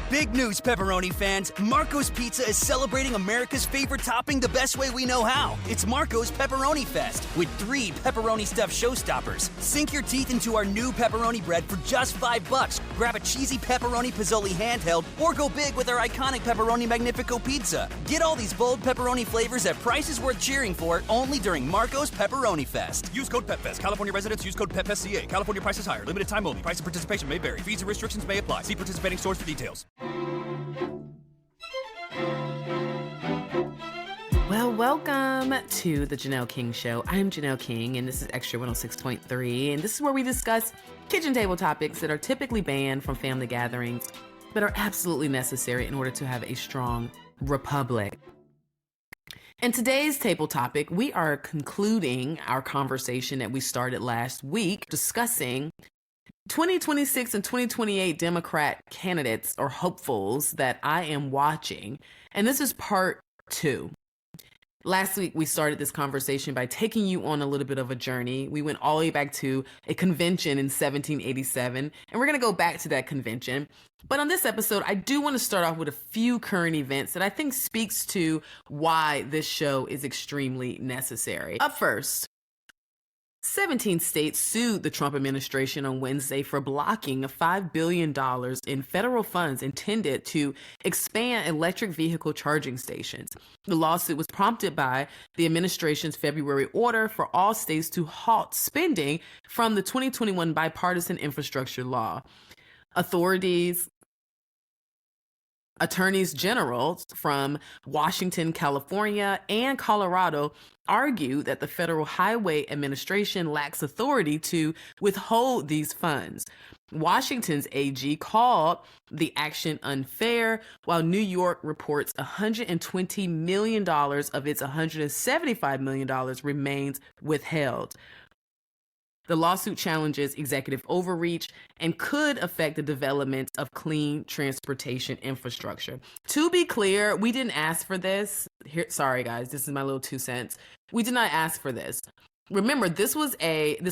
Big news, pepperoni fans. Marco's Pizza is celebrating America's favorite topping the best way we know how. It's Marco's Pepperoni Fest with 3 pepperoni stuffed showstoppers. Sink your teeth into our new pepperoni bread for just $5. Grab a cheesy pepperoni pizzoli handheld or go big with our iconic pepperoni Magnifico pizza. Get all these bold pepperoni flavors at prices worth cheering for only during Marco's Pepperoni Fest. Use code PEPFEST. California residents use code PEPFESTCA. California prices higher. Limited time only. Price and participation may vary. Fees and restrictions may apply. See participating stores for details. Well, welcome to the Janelle King Show. I'm Janelle King, and this is Extra 106.3, and this is where we discuss kitchen table topics that are typically banned from family gatherings, but are absolutely necessary in order to have a strong republic. In today's table topic, we are concluding our conversation that we started last week discussing 2026 and 2028 Democrat candidates or hopefuls that I am watching, and this is part 2. Last week, we started this conversation by taking you on a little bit of a journey. We went all the way back to a convention in 1787, and we're going to go back to that convention. But on this episode, I do want to start off with a few current events that I think speaks to why this show is extremely necessary. Up first, 17 states sued the Trump administration on Wednesday for blocking $5 billion in federal funds intended to expand electric vehicle charging stations. The lawsuit was prompted by the administration's February order for all states to halt spending from the 2021 bipartisan infrastructure law. Attorneys general from Washington, California, and Colorado argue that the Federal Highway Administration lacks authority to withhold these funds. Washington's AG called the action unfair, while New York reports $120 million of its $175 million remains withheld. The lawsuit challenges executive overreach and could affect the development of clean transportation infrastructure. To be clear, we didn't ask for this. Sorry, guys, this is my little 2 cents. We did not ask for this. Remember, this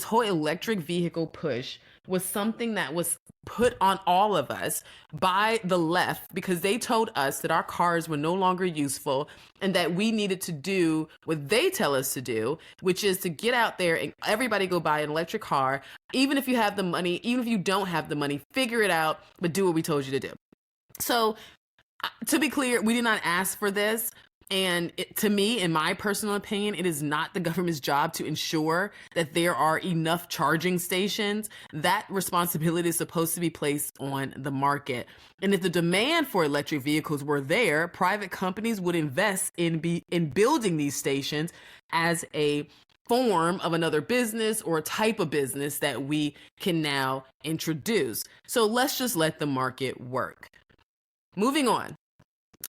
whole electric vehicle push was something that was put on all of us by the left because they told us that our cars were no longer useful and that we needed to do what they tell us to do, which is to get out there and everybody go buy an electric car. Even if you have the money, even if you don't have the money, figure it out, but do what we told you to do. So to be clear, we did not ask for this. And to me, in my personal opinion, it is not the government's job to ensure that there are enough charging stations. That responsibility is supposed to be placed on the market. And if the demand for electric vehicles were there, private companies would invest in building these stations as a form of another business or a type of business that we can now introduce. So let's just let the market work. Moving on.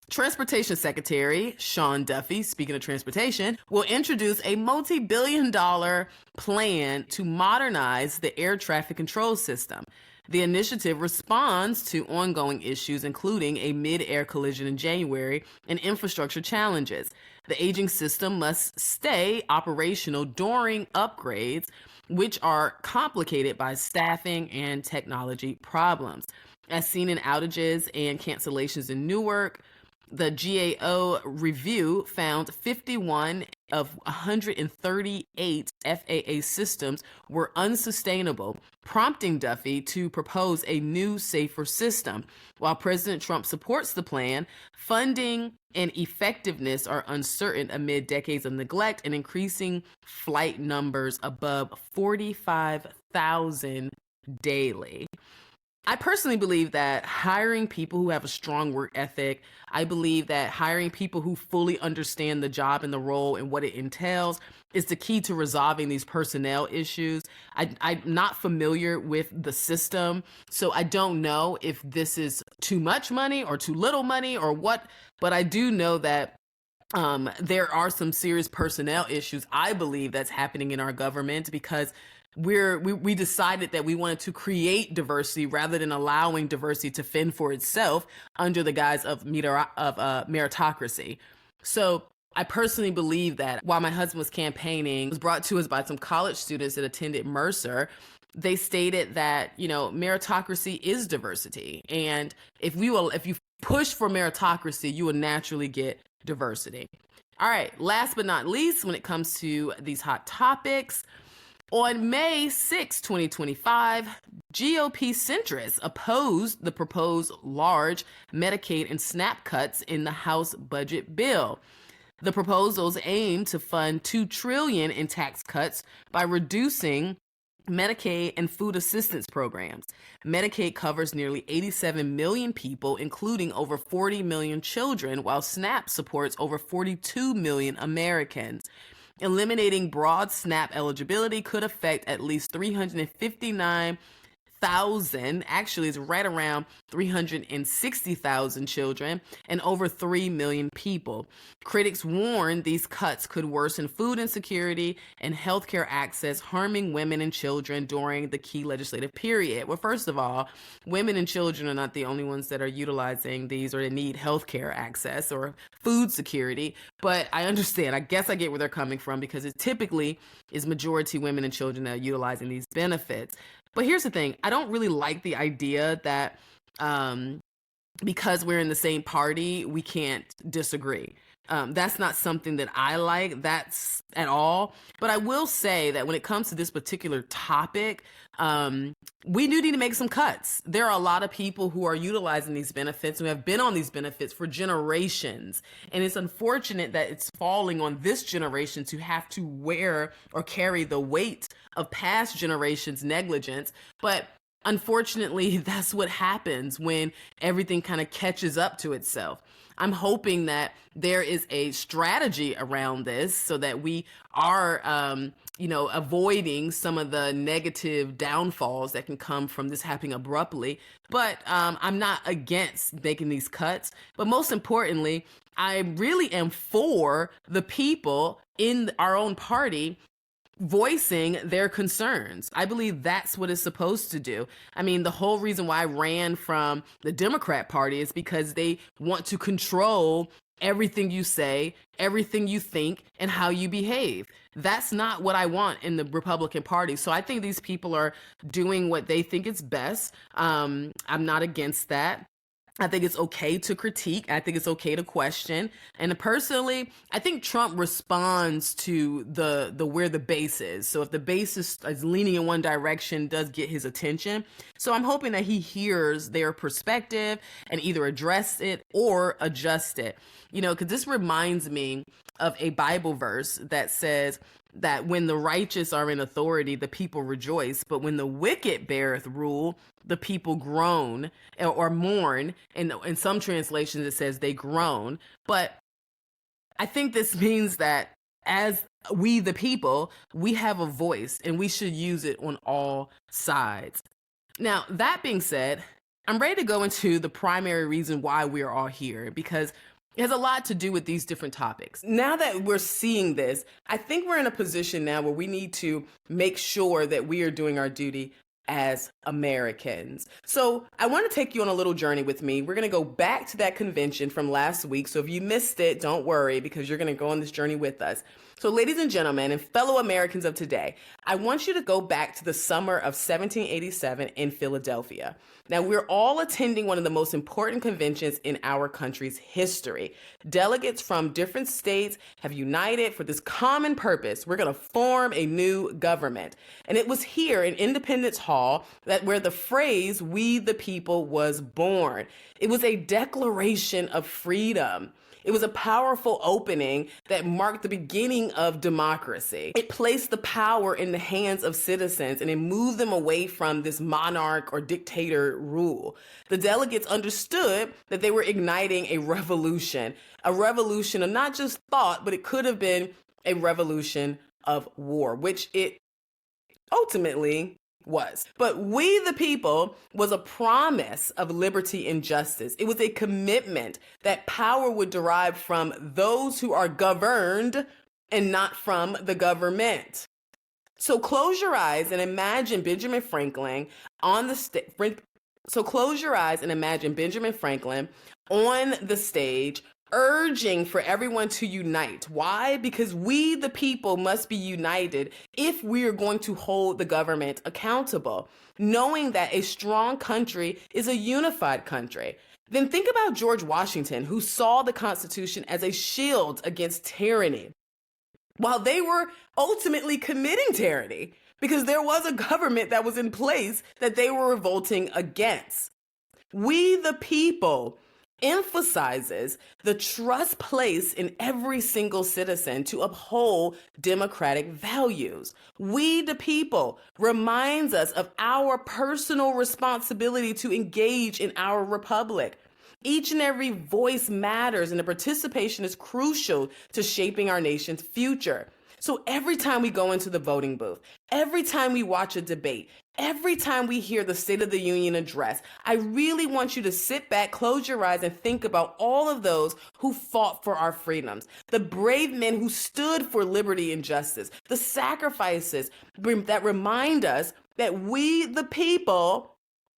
Transportation Secretary Sean Duffy, speaking of transportation, will introduce a multi-billion-dollar plan to modernize the air traffic control system. The initiative responds to ongoing issues, including a mid-air collision in January and infrastructure challenges. The aging system must stay operational during upgrades, which are complicated by staffing and technology problems. As seen in outages and cancellations in Newark, the GAO review found 51 of 138 FAA systems were unsustainable, prompting Duffy to propose a new, safer system. While President Trump supports the plan, funding and effectiveness are uncertain amid decades of neglect and increasing flight numbers above 45,000 daily. I personally believe that hiring people who have a strong work ethic, I believe that hiring people who fully understand the job and the role and what it entails is the key to resolving these personnel issues. I'm not familiar with the system, so I don't know if this is too much money or too little money or what, but I do know that there are some serious personnel issues, I believe, that's happening in our government because we decided that we wanted to create diversity rather than allowing diversity to fend for itself under the guise of meritocracy. So I personally believe that while my husband was campaigning, it was brought to us by some college students that attended Mercer, they stated that, you know, meritocracy is diversity. And if you push for meritocracy, you will naturally get diversity. All right, last but not least, when it comes to these hot topics, on May 6, 2025, GOP centrists opposed the proposed large Medicaid and SNAP cuts in the House budget bill. The proposals aim to fund $2 trillion in tax cuts by reducing Medicaid and food assistance programs. Medicaid covers nearly 87 million people, including over 40 million children, while SNAP supports over 42 million Americans. Eliminating broad SNAP eligibility could affect at least 359,000, actually it's right around 360,000 children and over 3 million people. Critics warn these cuts could worsen food insecurity and healthcare access, harming women and children during the key legislative period. Well, first of all, women and children are not the only ones that are utilizing these or that need healthcare access or food security, but I understand. I guess I get where they're coming from because it typically is majority women and children that are utilizing these benefits. But here's the thing. I don't really like the idea that because we're in the same party, we can't disagree. That's not something that I like, that's at all. But I will say that when it comes to this particular topic, we do need to make some cuts. There are a lot of people who are utilizing these benefits, who have been on these benefits for generations. And it's unfortunate that it's falling on this generation to have to wear or carry the weight of past generations' negligence. But unfortunately, that's what happens when everything kind of catches up to itself. I'm hoping that there is a strategy around this so that we are, avoiding some of the negative downfalls that can come from this happening abruptly. But I'm not against making these cuts. But most importantly, I really am for the people in our own party voicing their concerns. I believe that's what it's supposed to do. I mean, the whole reason why I ran from the Democrat Party is because they want to control everything you say, everything you think, and how you behave. That's not what I want in the Republican Party. So I think these people are doing what they think is best. I'm not against that. I think it's okay to critique. I think it's okay to question. And personally, I think Trump responds to the where the base is. So if the base is leaning in one direction, does get his attention. So I'm hoping that he hears their perspective and either address it or adjust it. You know, because this reminds me of a Bible verse that says that when the righteous are in authority, the people rejoice. But when the wicked beareth rule, the people groan or mourn. And in some translations, it says they groan. But I think this means that as we, the people, we have a voice and we should use it on all sides. Now, that being said, I'm ready to go into the primary reason why we are all here, because it has a lot to do with these different topics. Now that we're seeing this, I think we're in a position now where we need to make sure that we are doing our duty as Americans. So I want to take you on a little journey with me. We're going to go back to that convention from last week. So if you missed it, don't worry, because you're going to go on this journey with us. So ladies and gentlemen, and fellow Americans of today, I want you to go back to the summer of 1787 in Philadelphia. Now, we're all attending one of the most important conventions in our country's history. Delegates from different states have united for this common purpose. We're going to form a new government. And it was here in Independence Hall where the phrase, "We the people," was born. It was a declaration of freedom. It was a powerful opening that marked the beginning of democracy. It placed the power in the hands of citizens and it moved them away from this monarch or dictator rule. The delegates understood that they were igniting a revolution of not just thought, but it could have been a revolution of war, which it ultimately was. But "we the people" was a promise of liberty and justice. It was a commitment that power would derive from those who are governed and not from the government. So close your eyes and imagine Benjamin Franklin on the stage on the stage urging for everyone to unite. Why? Because we, the people, must be united if we are going to hold the government accountable, knowing that a strong country is a unified country. Then think about George Washington, who saw the Constitution as a shield against tyranny, while they were ultimately committing tyranny, because there was a government that was in place that they were revolting against. We, the people, emphasizes the trust placed in every single citizen to uphold democratic values. We, the people, reminds us of our personal responsibility to engage in our republic. Each and every voice matters, and the participation is crucial to shaping our nation's future. So every time we go into the voting booth, every time we watch a debate, every time we hear the State of the Union address, I really want you to sit back, close your eyes, and think about all of those who fought for our freedoms, the brave men who stood for liberty and justice, the sacrifices that remind us that we, the people,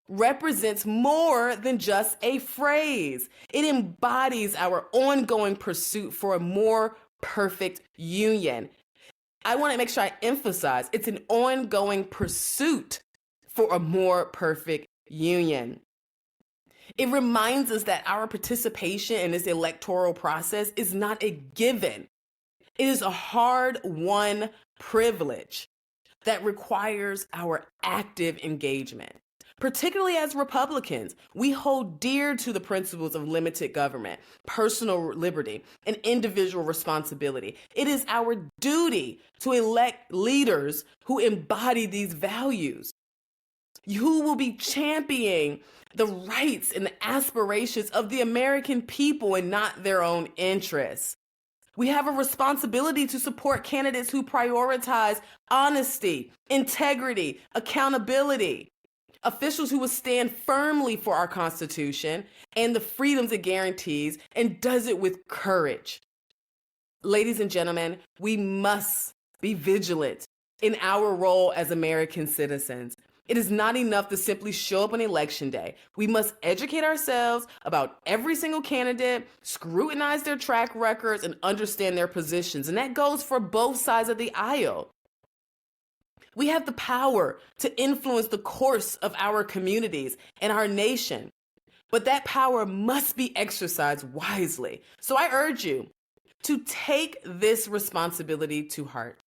represents more than just a phrase. It embodies our ongoing pursuit for a more perfect union. I want to make sure I emphasize it's an ongoing pursuit for a more perfect union. It reminds us that our participation in this electoral process is not a given. It is a hard-won privilege that requires our active engagement. Particularly as Republicans, we hold dear to the principles of limited government, personal liberty, and individual responsibility. It is our duty to elect leaders who embody these values, who will be championing the rights and the aspirations of the American people and not their own interests. We have a responsibility to support candidates who prioritize honesty, integrity, accountability. Officials who will stand firmly for our Constitution and the freedoms it guarantees and does it with courage. Ladies and gentlemen, we must be vigilant in our role as American citizens. It is not enough to simply show up on Election Day. We must educate ourselves about every single candidate, scrutinize their track records, and understand their positions. And that goes for both sides of the aisle. We have the power to influence the course of our communities and our nation, but that power must be exercised wisely. So I urge you to take this responsibility to heart,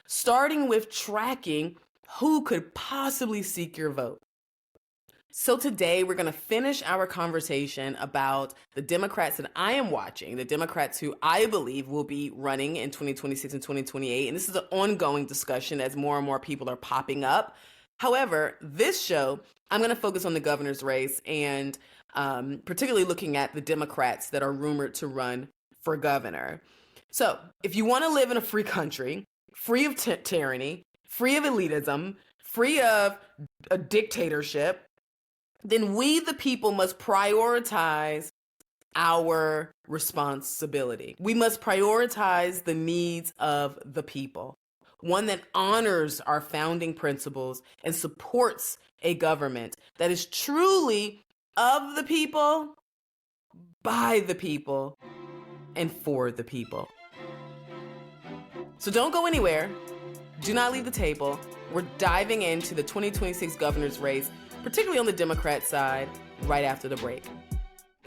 starting with tracking who could possibly seek your vote. So today we're going to finish our conversation about the Democrats that I am watching, the Democrats who I believe will be running in 2026 and 2028. And this is an ongoing discussion as more and more people are popping up. However, this show, I'm going to focus on the governor's race and particularly looking at the Democrats that are rumored to run for governor. So if you want to live in a free country, free of tyranny, free of elitism, free of a dictatorship, then we, the people, must prioritize our responsibility. We must prioritize the needs of the people, one that honors our founding principles and supports a government that is truly of the people, by the people, and for the people. So don't go anywhere. Do not leave the table. We're diving into the 2026 governor's race, particularly on the Democrat side, right after the break.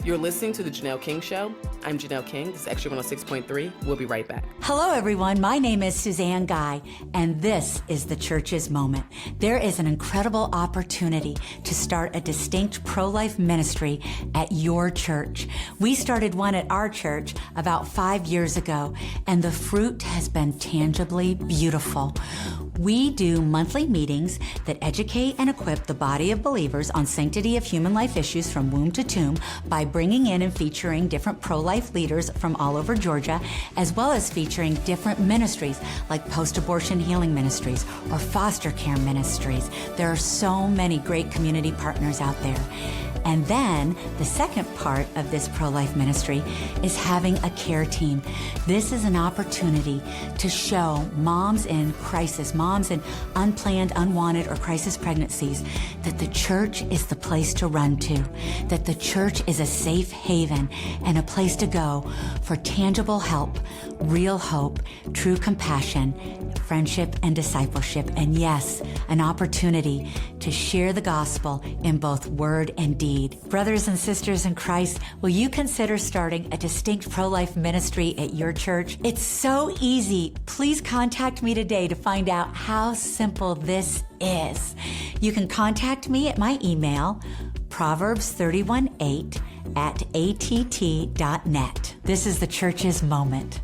You're listening to The Janelle King Show. I'm Janelle King. This is Extra 106.3. We'll be right back. Hello, everyone. My name is Suzanne Guy, and this is the Church's Moment. There is an incredible opportunity to start a distinct pro-life ministry at your church. We started one at our church about 5 years ago, and the fruit has been tangibly beautiful. We do monthly meetings that educate and equip the body of believers on sanctity of human life issues from womb to tomb by bringing in and featuring different pro-life leaders from all over Georgia, as well as featuring different ministries like post-abortion healing ministries or foster care ministries. There are so many great community partners out there. And then the second part of this pro-life ministry is having a care team. This is an opportunity to show moms in crisis, moms in unplanned, unwanted, or crisis pregnancies that the church is the place to run to, that the church is a safe haven and a place to go for tangible help, real hope, true compassion, friendship, and discipleship. And yes, an opportunity to share the gospel in both word and deed. Brothers and sisters in Christ, will you consider starting a distinct pro-life ministry at your church? It's so easy. Please contact me today to find out how simple this is. You can contact me at my email, proverbs318@att.net. This is the church's moment.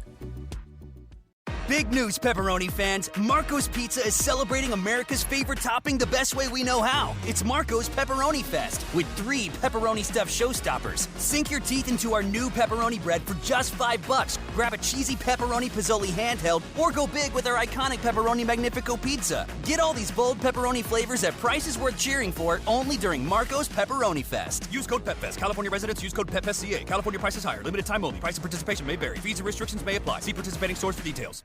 Big news, pepperoni fans. Marco's Pizza is celebrating America's favorite topping the best way we know how. It's Marco's Pepperoni Fest with 3 pepperoni stuffed showstoppers. Sink your teeth into our new pepperoni bread for just $5. Grab a cheesy pepperoni pizzoli handheld or go big with our iconic pepperoni Magnifico pizza. Get all these bold pepperoni flavors at prices worth cheering for only during Marco's Pepperoni Fest. Use code PEPFEST. California residents use code PEPFESCA. California prices higher. Limited time only. Price and participation may vary. Fees and restrictions may apply. See participating stores for details.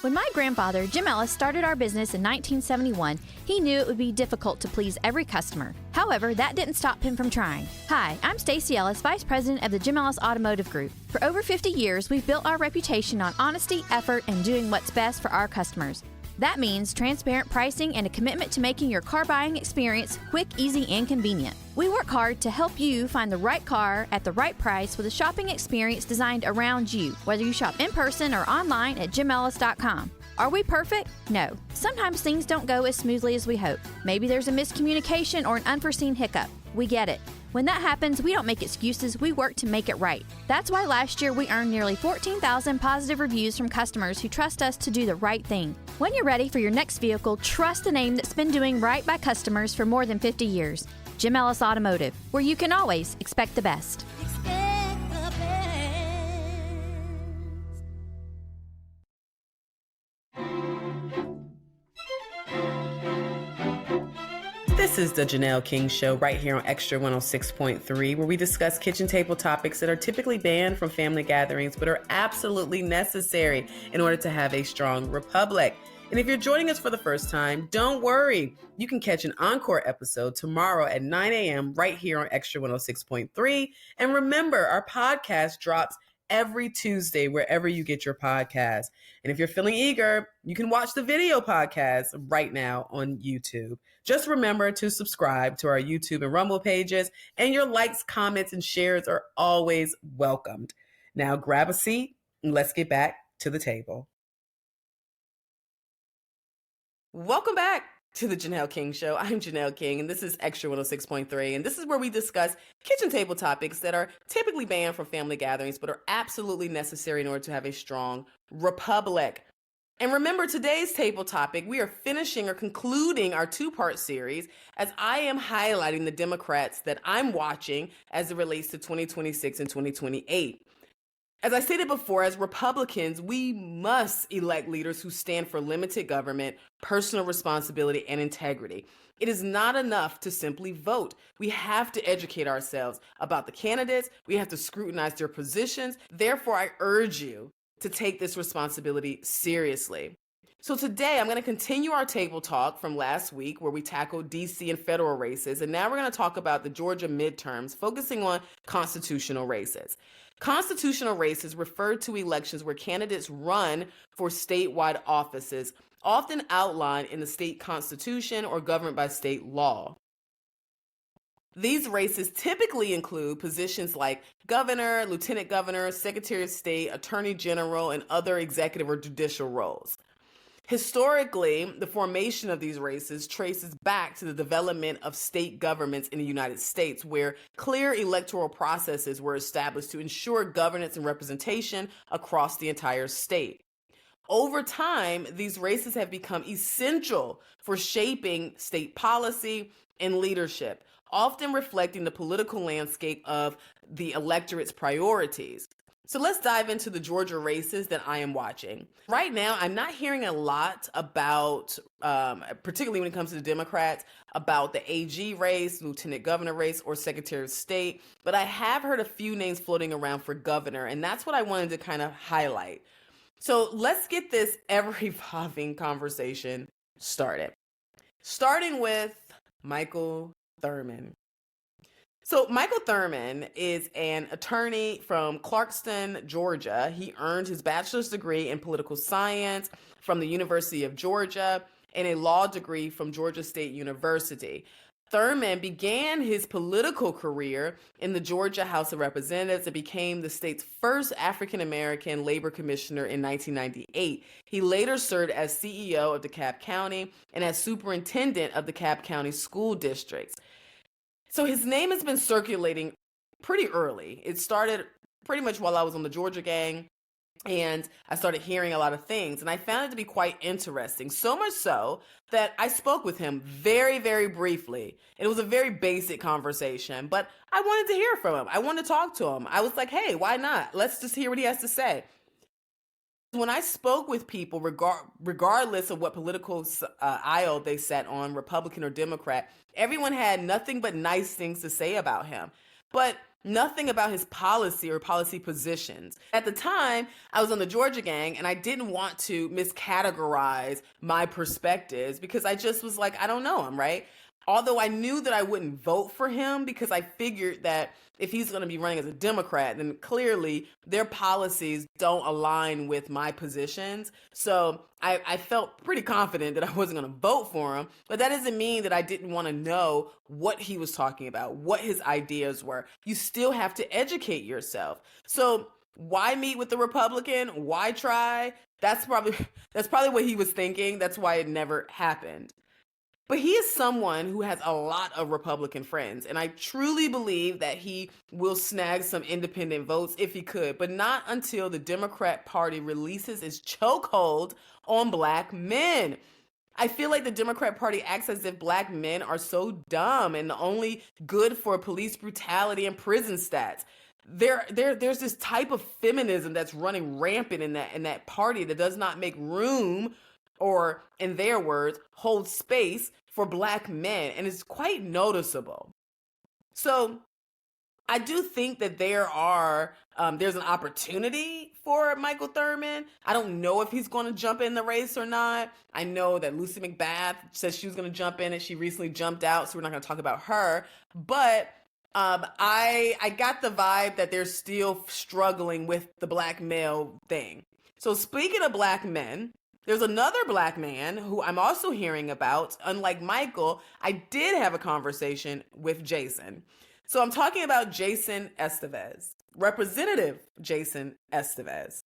When my grandfather, Jim Ellis, started our business in 1971, he knew it would be difficult to please every customer. However, that didn't stop him from trying. Hi, I'm Stacy Ellis, Vice President of the Jim Ellis Automotive Group. For over 50 years, we've built our reputation on honesty, effort, and doing what's best for our customers. That means transparent pricing and a commitment to making your car buying experience quick, easy, and convenient. We work hard to help you find the right car at the right price with a shopping experience designed around you, whether you shop in person or online at jimellis.com. Are we perfect? No. Sometimes things don't go as smoothly as we hope. Maybe there's a miscommunication or an unforeseen hiccup. We get it. When that happens, we don't make excuses, we work to make it right. That's why last year we earned nearly 14,000 positive reviews from customers who trust us to do the right thing. When you're ready for your next vehicle, trust the name that's been doing right by customers for more than 50 years. Jim Ellis Automotive, where you can always expect the best. This is the Janelle King Show right here on Extra 106.3, where we discuss kitchen table topics that are typically banned from family gatherings, but are absolutely necessary in order to have a strong republic. And if you're joining us for the first time, don't worry. You can catch an encore episode tomorrow at 9 a.m. right here on Extra 106.3. And remember, our podcast drops every Tuesday wherever you get your podcast. And if you're feeling eager, you can watch the video podcast right now on YouTube. Just remember to subscribe to our YouTube and Rumble pages, and your likes, comments, and shares are always welcomed. Now grab a seat and let's get back to the table. Welcome back to the Janelle King Show. I'm Janelle King, and this is Extra 106.3, and this is where we discuss kitchen table topics that are typically banned from family gatherings, but are absolutely necessary in order to have a strong republic. And remember, today's table topic, we are finishing or concluding our 2-part series as I am highlighting the Democrats that I'm watching as it relates to 2026 and 2028. As I stated before, as Republicans, we must elect leaders who stand for limited government, personal responsibility, and integrity. It is not enough to simply vote. We have to educate ourselves about the candidates. We have to scrutinize their positions. Therefore, I urge you to take this responsibility seriously. So today I'm going to continue our table talk from last week where we tackled DC and federal races. And now we're going to talk about the Georgia midterms, focusing on constitutional races. Constitutional races refer to elections where candidates run for statewide offices, often outlined in the state constitution or governed by state law. These races typically include positions like governor, lieutenant governor, secretary of state, attorney general, and other executive or judicial roles. Historically, the formation of these races traces back to the development of state governments in the United States, where clear electoral processes were established to ensure governance and representation across the entire state. Over time, these races have become essential for shaping state policy and leadership, often reflecting the political landscape of the electorate's priorities. So let's dive into the Georgia races that I am watching. Right now, I'm not hearing a lot about, particularly when it comes to the Democrats, about the AG race, lieutenant governor race, or secretary of state, but I have heard a few names floating around for governor, and that's what I wanted to kind of highlight. So let's get this ever-evolving conversation started. Starting with Michael Thurmond. So Michael Thurman is an attorney from Clarkston, Georgia. He earned his bachelor's degree in political science from the University of Georgia and a law degree from Georgia State University. Thurman began his political career in the Georgia House of Representatives and became the state's first African-American labor commissioner in 1998. He later served as CEO of DeKalb County and as superintendent of the DeKalb County School Districts. So his name has been circulating pretty early. It started pretty much while I was on the Georgia Gang, and I started hearing a lot of things, and I found it to be quite interesting. So much so that I spoke with him very, very briefly. It was a very basic conversation, but I wanted to hear from him. I wanted to talk to him. I was like, hey, why not? Let's just hear what he has to say. When I spoke with people, regardless of what political aisle they sat on, Republican or Democrat, everyone had nothing but nice things to say about him, but nothing about his policy or policy positions. At the time, I was on the Georgia Gang, and I didn't want to miscategorize my perspectives because I just was like, I don't know him, right? Although I knew that I wouldn't vote for him because I figured that if he's going to be running as a Democrat, then clearly their policies don't align with my positions. So I felt pretty confident that I wasn't going to vote for him. But that doesn't mean that I didn't want to know what he was talking about, what his ideas were. You still have to educate yourself. So why meet with the Republican? Why try? That's probably what he was thinking. That's why it never happened. But he is someone who has a lot of Republican friends, and I truly believe that he will snag some independent votes if he could, but not until the Democrat Party releases its chokehold on Black men. I feel like the Democrat Party acts as if Black men are so dumb and only good for police brutality and prison stats. There's this type of feminism that's running rampant in that party that does not make room, or in their words, hold space for Black men, and it's quite noticeable. So I do think that there's an opportunity for Michael Thurman. I don't know if he's going to jump in the race or not. I know that Lucy McBath said she was going to jump in, and she recently jumped out, so we're not going to talk about her. But I got the vibe that they're still struggling with the Black male thing. So speaking of Black men, there's another Black man who I'm also hearing about. Unlike Michael, I did have a conversation with Jason. So I'm talking about Jason Estevez, Representative Jason Estevez.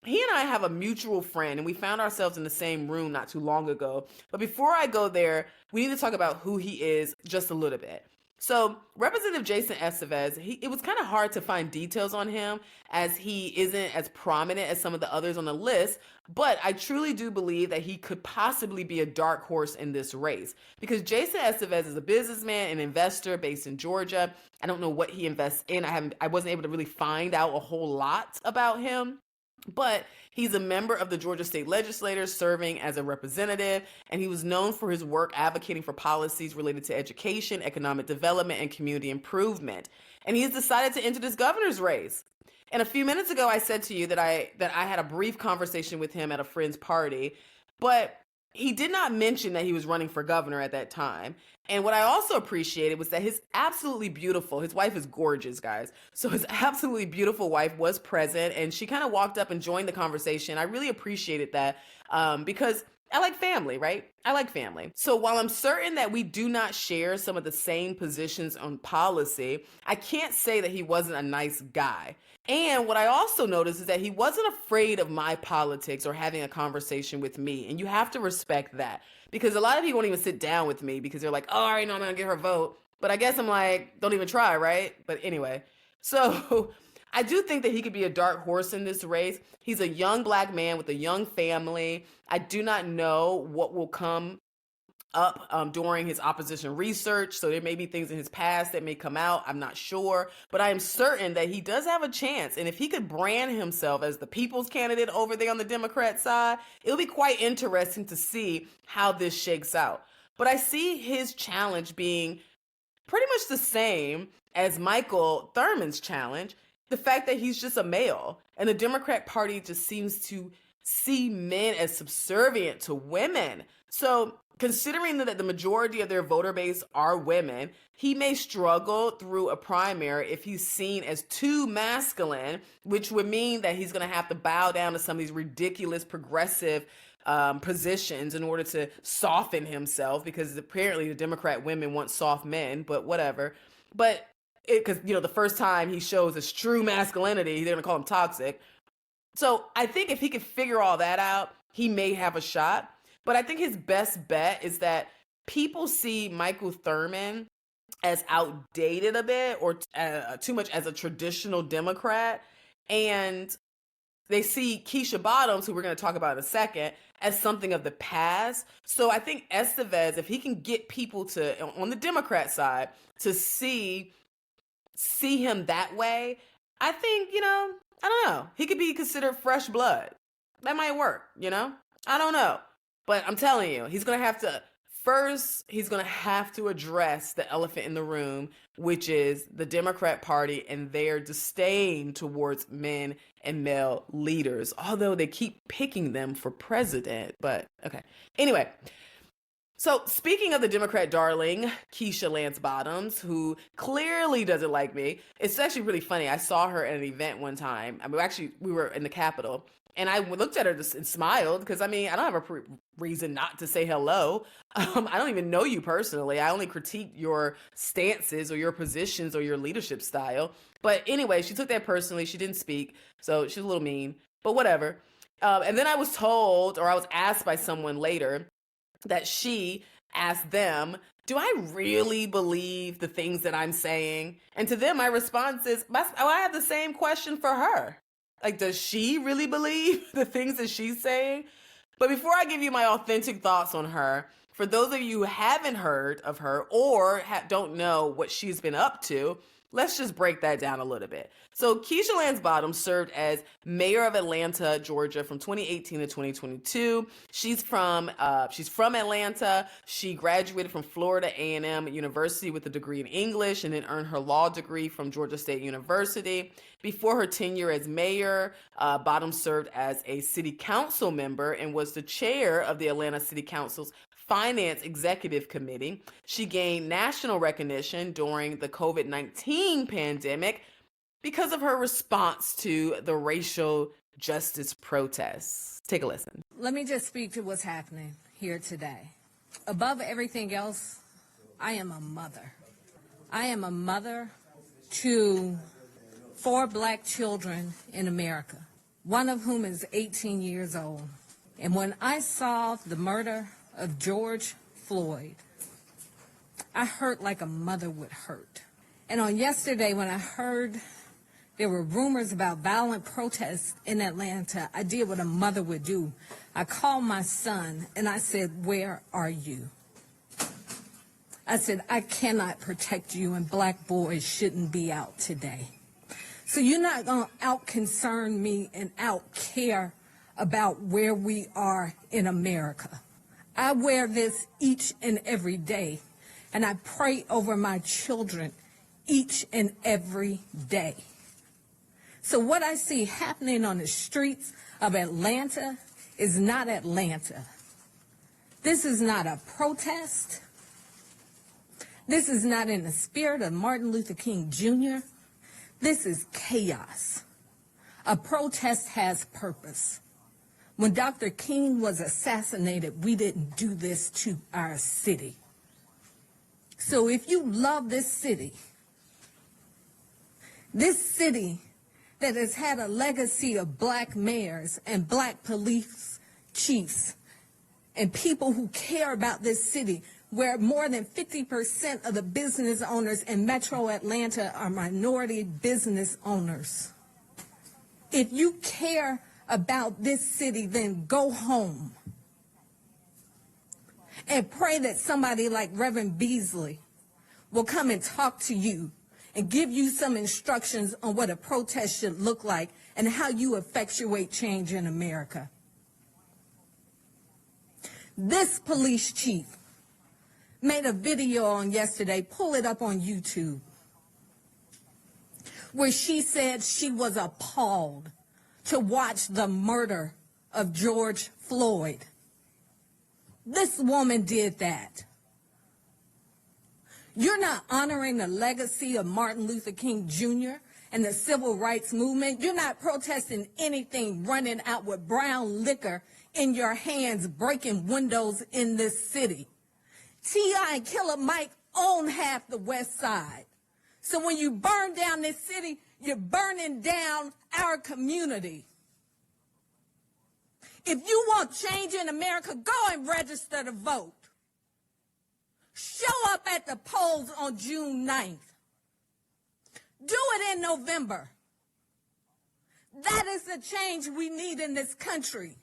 He and I have a mutual friend, and we found ourselves in the same room not too long ago. But before I go there, we need to talk about who he is just a little bit. So Representative Jason Estevez, it was kind of hard to find details on him as he isn't as prominent as some of the others on the list, but I truly do believe that he could possibly be a dark horse in this race because Jason Estevez is a businessman and investor based in Georgia. I don't know what he invests in. I wasn't able to really find out a whole lot about him. But he's a member of the Georgia State Legislature serving as a representative, and he was known for his work advocating for policies related to education, economic development, and community improvement. And he's decided to enter this governor's race. And a few minutes ago, I said to you that I had a brief conversation with him at a friend's party, but he did not mention that he was running for governor at that time. And what I also appreciated was that his wife is gorgeous, guys. So his absolutely beautiful wife was present, and she kind of walked up and joined the conversation. I really appreciated that because I like family, right? I like family. So while I'm certain that we do not share some of the same positions on policy, I can't say that he wasn't a nice guy. And what I also noticed is that he wasn't afraid of my politics or having a conversation with me. And you have to respect that because a lot of people won't even sit down with me because they're like, oh, I already know I'm going to get her vote. But I guess I'm like, don't even try, right? But anyway, so I do think that he could be a dark horse in this race. He's a young Black man with a young family. I do not know what will come up during his opposition research. So there may be things in his past that may come out. I'm not sure, but I am certain that he does have a chance. And if he could brand himself as the people's candidate over there on the Democrat side, it'll be quite interesting to see how this shakes out. But I see his challenge being pretty much the same as Michael Thurman's challenge. The fact that he's just a male, and the Democrat Party just seems to see men as subservient to women. So considering that the majority of their voter base are women, he may struggle through a primary if he's seen as too masculine, which would mean that he's going to have to bow down to some of these ridiculous progressive positions in order to soften himself, because apparently the Democrat women want soft men, but whatever. But because, the first time he shows his true masculinity, they're going to call him toxic. So I think if he can figure all that out, he may have a shot. But I think his best bet is that people see Michael Thurmond as outdated a bit, or too much as a traditional Democrat. And they see Keisha Bottoms, who we're going to talk about in a second, as something of the past. So I think Estevez, if he can get people on the Democrat side, to see him that way, I think, I don't know. He could be considered fresh blood. That might work, I don't know. But I'm telling you, he's going to have to address the elephant in the room, which is the Democrat Party and their disdain towards men and male leaders, although they keep picking them for president. But okay. Anyway. So speaking of the Democrat darling, Keisha Lance Bottoms, who clearly doesn't like me, it's actually really funny. I saw her at an event one time. We were in the Capitol, and I looked at her and smiled because, I don't have a reason not to say hello. I don't even know you personally. I only critique your stances or your positions or your leadership style. But anyway, she took that personally. She didn't speak, so she's a little mean, but whatever. And then I was asked by someone later that she asked them, do I really believe the things that I'm saying? And to them, my response is, I have the same question for her. Like, does she really believe the things that she's saying? But before I give you my authentic thoughts on her, for those of you who haven't heard of her or don't know what she's been up to, let's just break that down a little bit. So Keisha Lance Bottoms served as mayor of Atlanta, Georgia from 2018 to 2022. She's from Atlanta. She graduated from Florida A&M University with a degree in English and then earned her law degree from Georgia State University. Before her tenure as mayor, Bottoms served as a city council member and was the chair of the Atlanta City Council's Finance Executive Committee. She gained national recognition during the COVID-19 pandemic because of her response to the racial justice protests. Take a listen. Let me just speak to what's happening here today. Above everything else, I am a mother. I am a mother to 4 black children in America, one of whom is 18 years old. And when I saw the murder of George Floyd, I hurt like a mother would hurt. And on yesterday, when I heard there were rumors about violent protests in Atlanta, I did what a mother would do. I called my son and I said, where are you? I said, I cannot protect you, and black boys shouldn't be out today. So you're not going to out-concern me and out-care about where we are in America. I wear this each and every day, and I pray over my children each and every day. So what I see happening on the streets of Atlanta is not Atlanta. This is not a protest. This is not in the spirit of Martin Luther King Jr. This is chaos. A protest has purpose. When Dr. King was assassinated, we didn't do this to our city. So if you love this city that has had a legacy of black mayors and black police chiefs and people who care about this city, where more than 50% of the business owners in Metro Atlanta are minority business owners. If you care about this city, then go home and pray that somebody like Reverend Beasley will come and talk to you and give you some instructions on what a protest should look like and how you effectuate change in America. This police chief made a video on yesterday, pull it up on YouTube, where she said she was appalled to watch the murder of George Floyd. This woman did that. You're not honoring the legacy of Martin Luther King Jr. and the civil rights movement. You're not protesting anything running out with brown liquor in your hands, breaking windows in this city. T.I. and Killer Mike own half the West Side. So when you burn down this city, you're burning down our community. If you want change in America, go and register to vote. Show up at the polls on June 9th. Do it in November. That is the change we need in this country.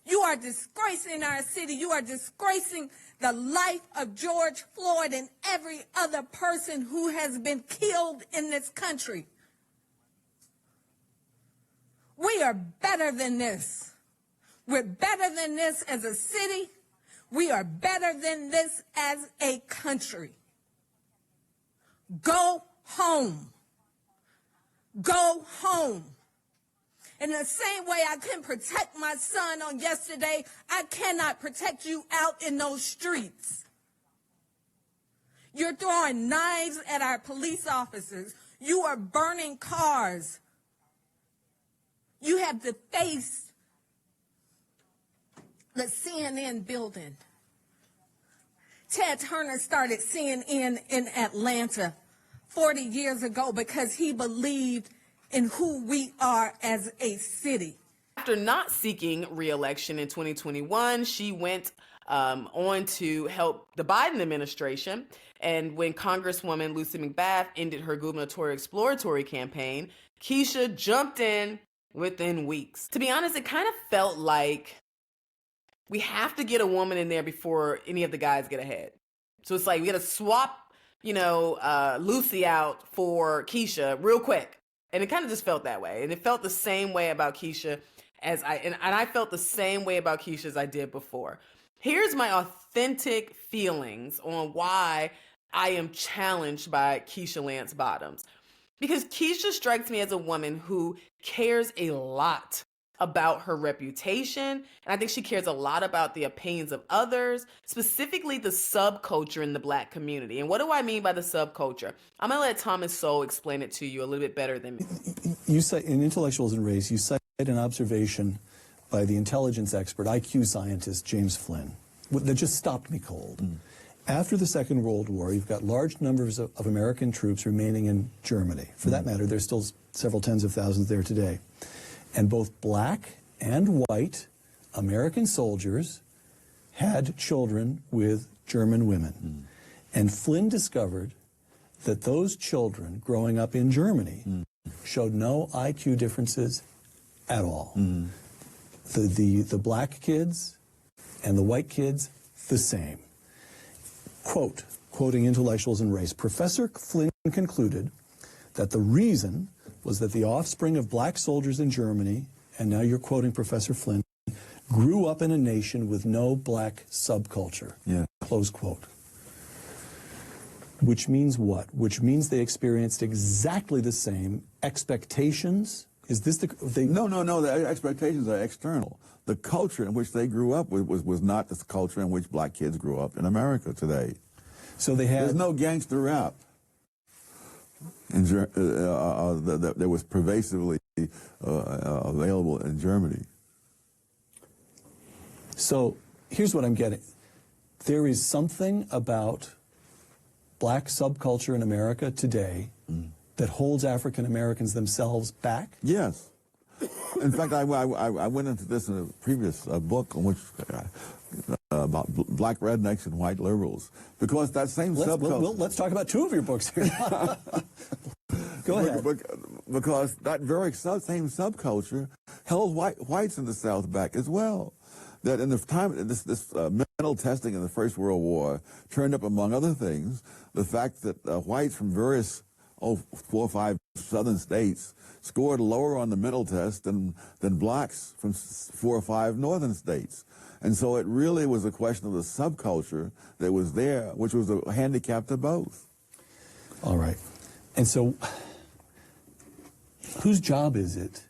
You are disgracing our city. You are disgracing the life of George Floyd and every other person who has been killed in this country. We are better than this. We're better than this as a city. We are better than this as a country. Go home. Go home. In the same way I couldn't protect my son on yesterday, I cannot protect you out in those streets. You're throwing knives at our police officers. You are burning cars. You have defaced the CNN building. Ted Turner started CNN in Atlanta 40 years ago because he believed in who we are as a city. After not seeking re-election in 2021, she went on to help the Biden administration. And when Congresswoman Lucy McBath ended her gubernatorial exploratory campaign, Keisha jumped in within weeks. To be honest, it kind of felt like we have to get a woman in there before any of the guys get ahead. So it's like we got to swap, Lucy out for Keisha real quick. And it kind of just felt that way. And it felt the same way about Keisha and I felt the same way about Keisha as I did before. Here's my authentic feelings on why I am challenged by Keisha Lance Bottoms. Because Keisha strikes me as a woman who cares a lot about her reputation. And I think she cares a lot about the opinions of others, specifically the subculture in the Black community. And what do I mean by the subculture? I'm going to let Thomas Sowell explain it to you a little bit better than me. You cite, in Intellectuals and Race, you cite an observation by the intelligence expert, IQ scientist, James Flynn, that just stopped me cold. After the Second World War, you've got large numbers of American troops remaining in Germany. For that matter, there's still several tens of thousands there today. And both Black and white American soldiers had children with German women. And Flynn discovered that those children growing up in Germany showed no IQ differences at all. The Black kids and the white kids, the same. Quoting Intellectuals and Race, Professor Flynn concluded that the reason was that the offspring of Black soldiers in Germany, and now you're quoting Professor Flynn, grew up in a nation with no Black subculture. Close quote. Which means what? Which means they experienced exactly the same expectations. Is this the... No. The expectations are external. The culture in which they grew up was not the culture in which Black kids grew up in America today. So they had... There's no gangster rap that was pervasively available in Germany. So here's what I'm getting. There is something about Black subculture in America today that holds African Americans themselves back? Yes. In fact, I went into this in a previous book on which about Black rednecks and white liberals, because that same subculture. Let's talk about two of your books here. Go ahead. Because that very same subculture held whites in the South back as well. That in the time this mental testing in the First World War turned up, among other things, the fact that whites from various 4 or 5 southern states scored lower on the mental test than Blacks from 4 or 5 northern states. And so it really was a question of the subculture that was there, which was a handicap to both. All right. And so whose job is it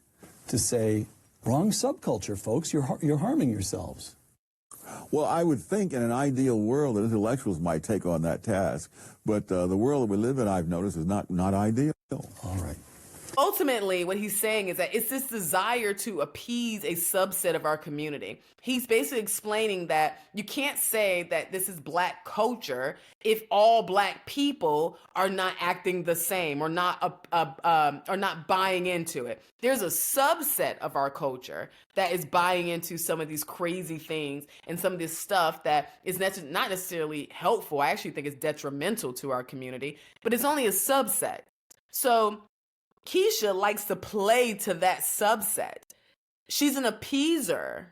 to say, wrong subculture, folks, you're harming yourselves? Well, I would think in an ideal world that intellectuals might take on that task, but the world that we live in, I've noticed, is not ideal. All right. Ultimately, what he's saying is that it's this desire to appease a subset of our community. He's basically explaining that you can't say that this is Black culture if all Black people are not acting the same or not buying into it. There's a subset of our culture that is buying into some of these crazy things and some of this stuff that is not necessarily helpful. I actually think it's detrimental to our community, but it's only a subset. So Keisha likes to play to that subset. She's an appeaser.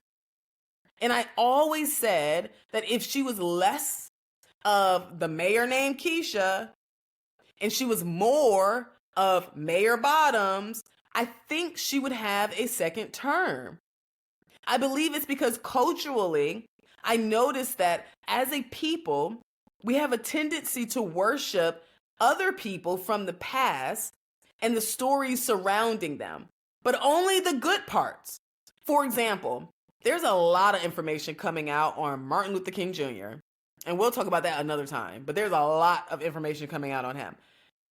And I always said that if she was less of the mayor named Keisha and she was more of Mayor Bottoms, I think she would have a second term. I believe it's because culturally, I noticed that as a people, we have a tendency to worship other people from the past and the stories surrounding them, but only the good parts. For example, there's a lot of information coming out on Martin Luther King Jr., and we'll talk about that another time, but there's a lot of information coming out on him.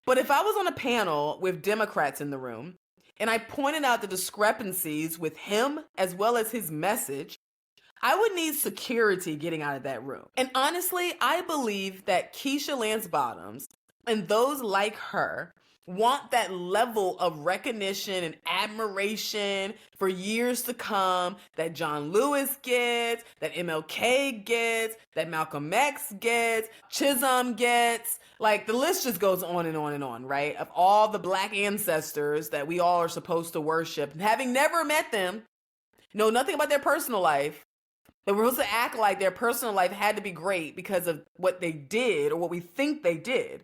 But if I was on a panel with Democrats in the room, and I pointed out the discrepancies with him as well as his message, I would need security getting out of that room. And honestly, I believe that Keisha Lance Bottoms and those like her want that level of recognition and admiration for years to come that John Lewis gets, that MLK gets, that Malcolm X gets, Chisholm gets. Like, the list just goes on and on and on, right? Of all the Black ancestors that we all are supposed to worship, having never met them, know nothing about their personal life, but we're supposed to act like their personal life had to be great because of what they did or what we think they did.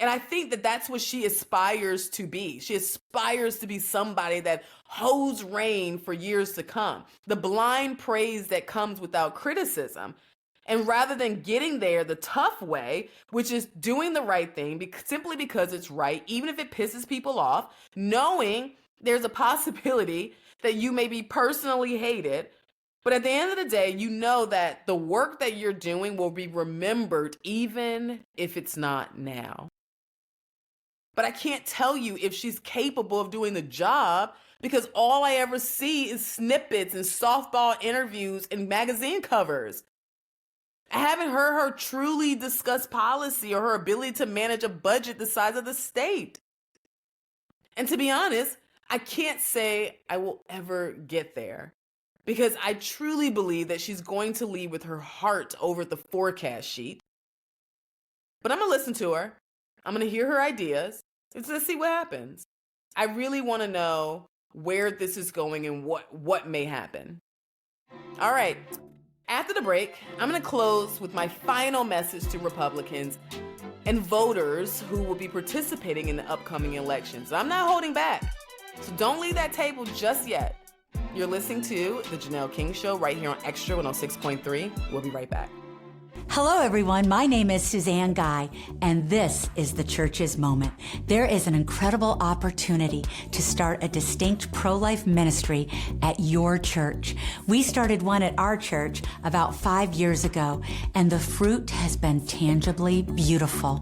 And I think that that's what she aspires to be. She aspires to be somebody that holds reign for years to come. The blind praise that comes without criticism. And rather than getting there the tough way, which is doing the right thing simply because it's right, even if it pisses people off, knowing there's a possibility that you may be personally hated, but at the end of the day, you know that the work that you're doing will be remembered even if it's not now. But I can't tell you if she's capable of doing the job because all I ever see is snippets and softball interviews and magazine covers. I haven't heard her truly discuss policy or her ability to manage a budget the size of the state. And to be honest, I can't say I will ever get there because I truly believe that she's going to lead with her heart over the forecast sheet. But I'm going to listen to her. I'm going to hear her ideas. Let's see what happens. I really want to know where this is going and what may happen. All right. After the break, I'm going to close with my final message to Republicans and voters who will be participating in the upcoming elections. I'm not holding back. So don't leave that table just yet. You're listening to The Janelle King Show right here on Extra 106.3. We'll be right back. Hello, everyone. My name is Suzanne Guy, and this is the Church's Moment. There is an incredible opportunity to start a distinct pro-life ministry at your church. We started one at our church about 5 years ago, and the fruit has been tangibly beautiful.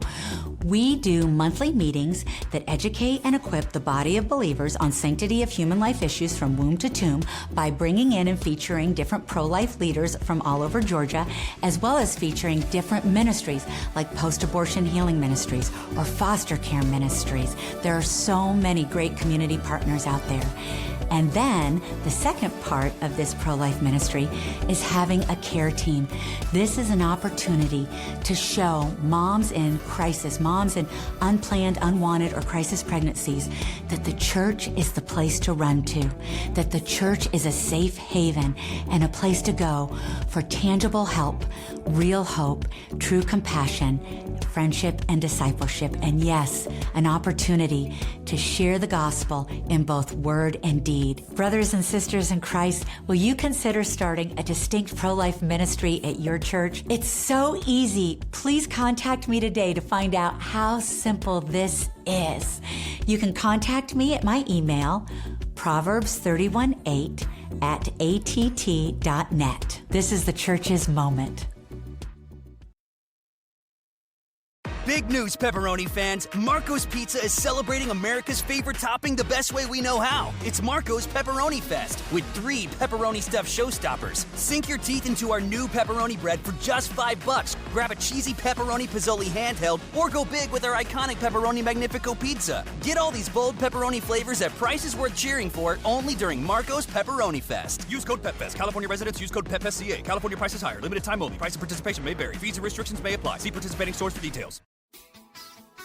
We do monthly meetings that educate and equip the body of believers on sanctity of human life issues from womb to tomb by bringing in and featuring different pro-life leaders from all over Georgia, as well as featuring different ministries like post-abortion healing ministries or foster care ministries. There are so many great community partners out there. And then the second part of this pro-life ministry is having a care team. This is an opportunity to show moms in crisis, moms in unplanned, unwanted, or crisis pregnancies that the church is the place to run to, that the church is a safe haven and a place to go for tangible help, real hope, true compassion, friendship, and discipleship. And yes, an opportunity to share the gospel in both word and deed. Brothers and sisters in Christ, will you consider starting a distinct pro-life ministry at your church? It's so easy. Please contact me today to find out how simple this is. You can contact me at my email, Proverbs 31:8 at att.net. This is the church's moment. Big news, pepperoni fans. Marco's Pizza is celebrating America's favorite topping the best way we know how. It's Marco's Pepperoni Fest with 3 pepperoni stuffed showstoppers. Sink your teeth into our new pepperoni bread for just $5. Grab a cheesy pepperoni pizzoli handheld or go big with our iconic pepperoni Magnifico pizza. Get all these bold pepperoni flavors at prices worth cheering for only during Marco's Pepperoni Fest. Use code PEPFEST. California residents use code PEPFESCA. California prices higher. Limited time only. Price and participation may vary. Fees and restrictions may apply. See participating stores for details.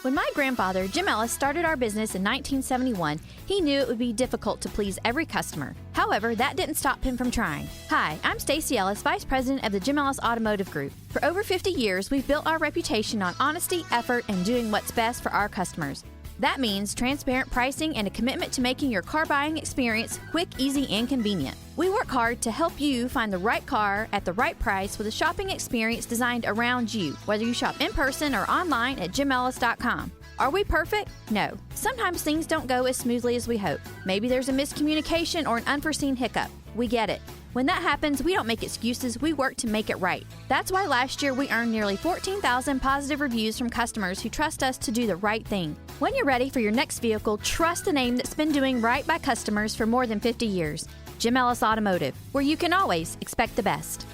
When my grandfather, Jim Ellis, started our business in 1971, he knew it would be difficult to please every customer. However, that didn't stop him from trying. Hi, I'm Stacey Ellis, Vice President of the Jim Ellis Automotive Group. For over 50 years, we've built our reputation on honesty, effort, and doing what's best for our customers. That means transparent pricing and a commitment to making your car buying experience quick, easy, and convenient. We work hard to help you find the right car at the right price with a shopping experience designed around you, whether you shop in person or online at jimellis.com. Are we perfect? No. Sometimes things don't go as smoothly as we hope. Maybe there's a miscommunication or an unforeseen hiccup. We get it. When that happens, we don't make excuses, we work to make it right. That's why last year we earned nearly 14,000 positive reviews from customers who trust us to do the right thing. When you're ready for your next vehicle, trust a name that's been doing right by customers for more than 50 years. Jim Ellis Automotive, where you can always expect the best.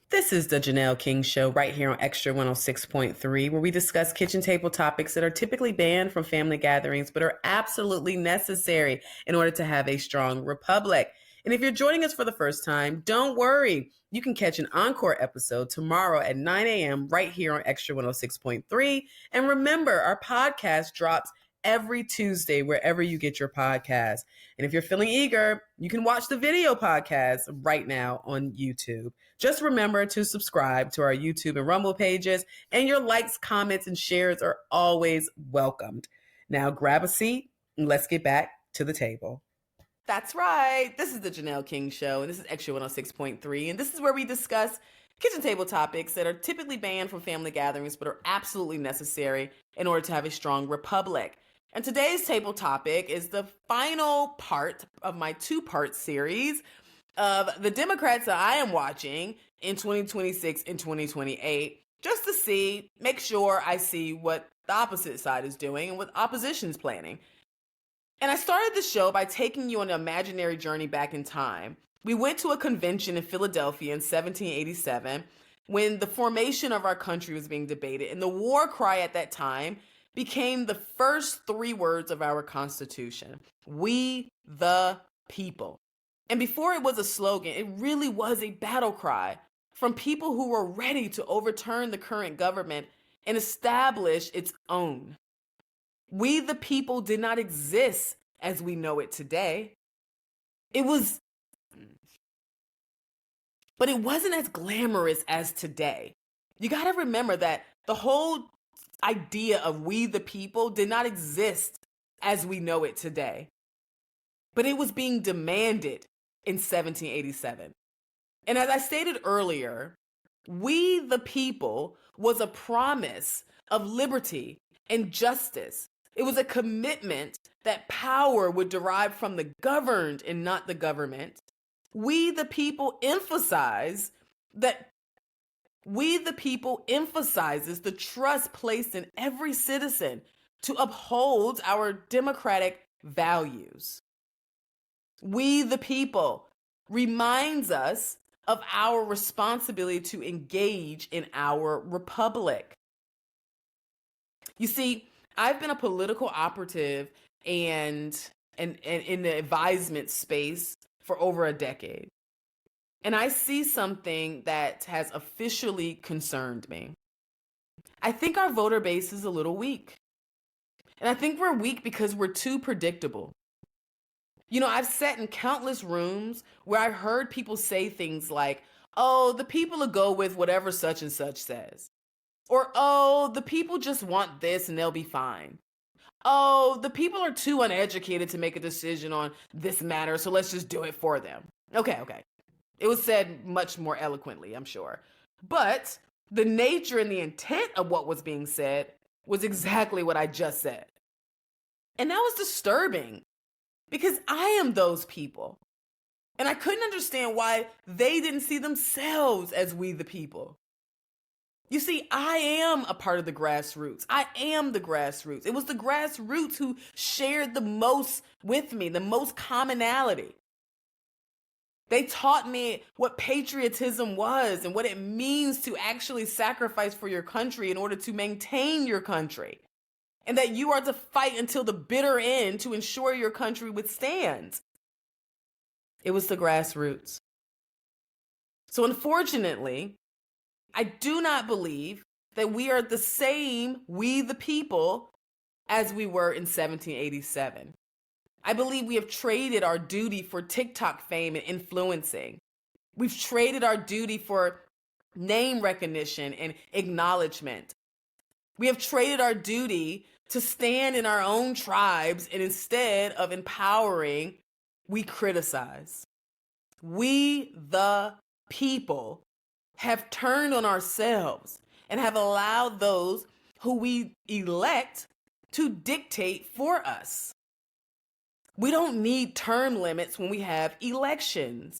This is the Janelle King Show right here on Extra 106.3, where we discuss kitchen table topics that are typically banned from family gatherings, but are absolutely necessary in order to have a strong republic. And if you're joining us for the first time, don't worry. You can catch an encore episode tomorrow at 9 a.m. right here on Extra 106.3. And remember, our podcast drops every Tuesday wherever you get your podcasts. And if you're feeling eager, you can watch the video podcast right now on YouTube. Just remember to subscribe to our YouTube and Rumble pages, and your likes, comments, and shares are always welcomed. Now grab a seat and let's get back to the table. That's right. This is the Janelle King Show, and this is Extra 106.3, and this is where we discuss kitchen table topics that are typically banned from family gatherings, but are absolutely necessary in order to have a strong republic. And today's table topic is the final part of my 2-part series of the Democrats that I am watching in 2026 and 2028, just to make sure I see what the opposite side is doing and what opposition's planning. And I started the show by taking you on an imaginary journey back in time. We went to a convention in Philadelphia in 1787 when the formation of our country was being debated, and the war cry at that time became the first 3 words of our Constitution: we the people. And before it was a slogan, it really was a battle cry from people who were ready to overturn the current government and establish its own. We the people did not exist as we know it today. But it wasn't as glamorous as today. You got to remember that the whole idea of we the people did not exist as we know it today. But it was being demanded in 1787. And as I stated earlier, we the people was a promise of liberty and justice. It was a commitment that power would derive from the governed and not the government. We the people emphasizes the trust placed in every citizen to uphold our democratic values. We the people reminds us of our responsibility to engage in our republic. You see, I've been a political operative and in the advisement space for over a decade. And I see something that has officially concerned me. I think our voter base is a little weak. And I think we're weak because we're too predictable. You know, I've sat in countless rooms where I heard people say things like, oh, the people will go with whatever such and such says. Or, oh, the people just want this and they'll be fine. Oh, the people are too uneducated to make a decision on this matter, so let's just do it for them. Okay. It was said much more eloquently, I'm sure. But the nature and the intent of what was being said was exactly what I just said. And that was disturbing because I am those people. And I couldn't understand why they didn't see themselves as we the people. You see, I am a part of the grassroots. I am the grassroots. It was the grassroots who shared the most with me, the most commonality. They taught me what patriotism was and what it means to actually sacrifice for your country in order to maintain your country. And that you are to fight until the bitter end to ensure your country withstands. It was the grassroots. So unfortunately, I do not believe that we are the same, we the people, as we were in 1787. I believe we have traded our duty for TikTok fame and influencing. We've traded our duty for name recognition and acknowledgement. We have traded our duty to stand in our own tribes, and instead of empowering, we criticize. We, the people, have turned on ourselves and have allowed those who we elect to dictate for us. We don't need term limits when we have elections.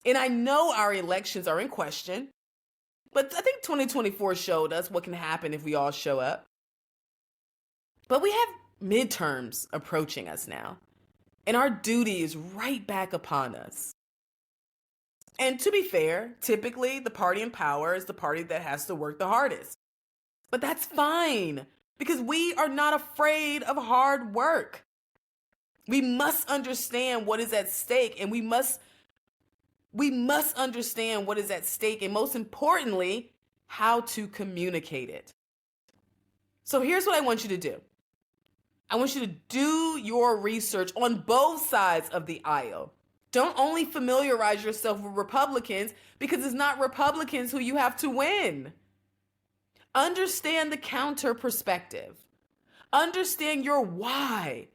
And I know our elections are in question, but I think 2024 showed us what can happen if we all show up. But we have midterms approaching us now, and our duty is right back upon us. And to be fair, typically the party in power is the party that has to work the hardest. But that's fine, because we are not afraid of hard work. We must understand what is at stake, and we must understand what is at stake, and most importantly, how to communicate it. So here's what I want you to do. I want you to do your research on both sides of the aisle. Don't only familiarize yourself with Republicans, because it's not Republicans who you have to win. Understand the counter perspective. Understand your why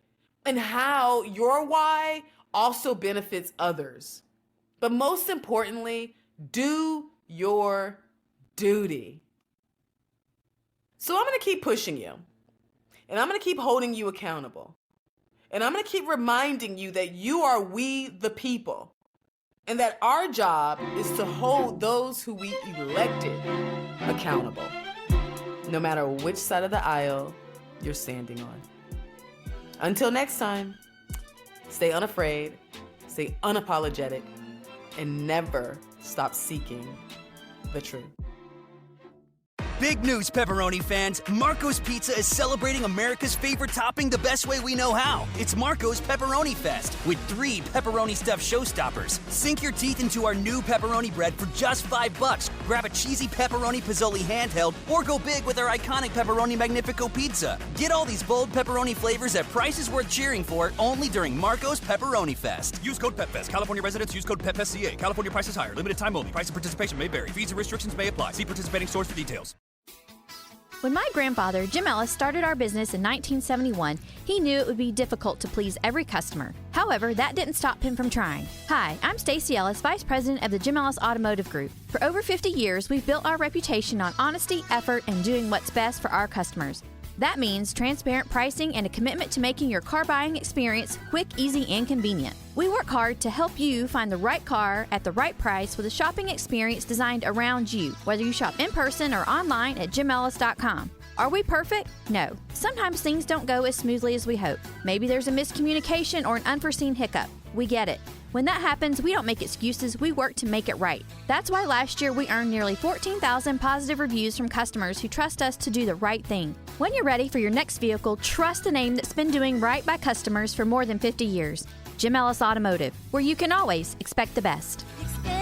and how your why also benefits others. But most importantly, do your duty. So I'm going to keep pushing you, and I'm going to keep holding you accountable. And I'm going to keep reminding you that you are we the people, and that our job is to hold those who we elected accountable, no matter which side of the aisle you're standing on. Until next time, stay unafraid, stay unapologetic, and never stop seeking the truth. Big news, pepperoni fans. Marco's Pizza is celebrating America's favorite topping the best way we know how. It's Marco's Pepperoni Fest with 3 pepperoni stuffed showstoppers. Sink your teeth into our new pepperoni bread for just $5. Grab a cheesy pepperoni pizzoli handheld or go big with our iconic pepperoni Magnifico pizza. Get all these bold pepperoni flavors at prices worth cheering for only during Marco's Pepperoni Fest. Use code PEPFEST. California residents use code PEPFESCA. California prices higher. Limited time only. Price and participation may vary. Fees and restrictions may apply. See participating stores for details. When my grandfather, Jim Ellis, started our business in 1971, he knew it would be difficult to please every customer. However, that didn't stop him from trying. Hi, I'm Stacey Ellis, Vice President of the Jim Ellis Automotive Group. For over 50 years, we've built our reputation on honesty, effort, and doing what's best for our customers. That means transparent pricing and a commitment to making your car buying experience quick, easy, and convenient. We work hard to help you find the right car at the right price with a shopping experience designed around you, whether you shop in person or online at jimellis.com. Are we perfect? No. Sometimes things don't go as smoothly as we hope. Maybe there's a miscommunication or an unforeseen hiccup. We get it. When that happens, we don't make excuses, we work to make it right. That's why last year we earned nearly 14,000 positive reviews from customers who trust us to do the right thing. When you're ready for your next vehicle, trust a name that's been doing right by customers for more than 50 years. Jim Ellis Automotive, where you can always expect the best. Expect